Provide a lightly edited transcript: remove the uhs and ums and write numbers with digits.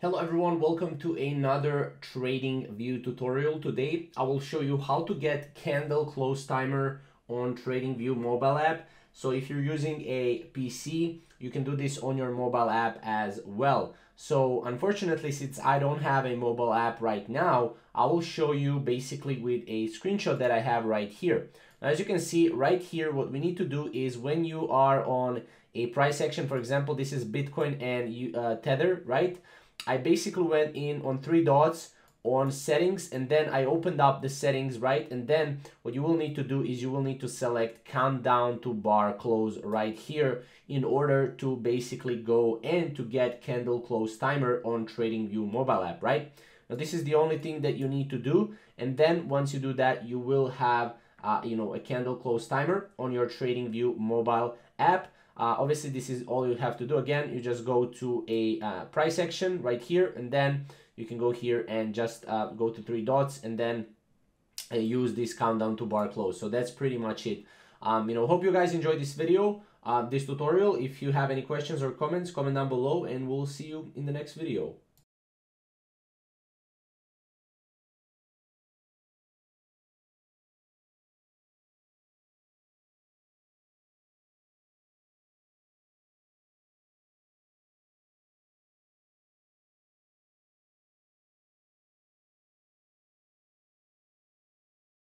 Hello everyone, welcome to another TradingView tutorial. Today I will show you how to get candle close timer on TradingView mobile app. So if you're using a PC, you can do this on your mobile app as well. So unfortunately, since I don't have a mobile app right now, I will show you basically with a screenshot that I have right here. Now, as you can see right here, what we need to do is when you are on a price action, for example, this is Bitcoin and Tether, right? I basically went in on three dots on settings, and then I opened up the settings, right? And then what you will need to do is you will need to select countdown to bar close right here in order to basically go and to get candle close timer on TradingView mobile app, right? Now this is the only thing that you need to do, and then once you do that, you will have a candle close timer on your TradingView mobile app. Obviously, this is all you have to do. Again, you just go to a price action right here, and then you can go here and just go to three dots and then use this countdown to bar close. So that's pretty much it. Hope you guys enjoyed this video, this tutorial. If you have any questions or comments, comment down below, and we'll see you in the next video.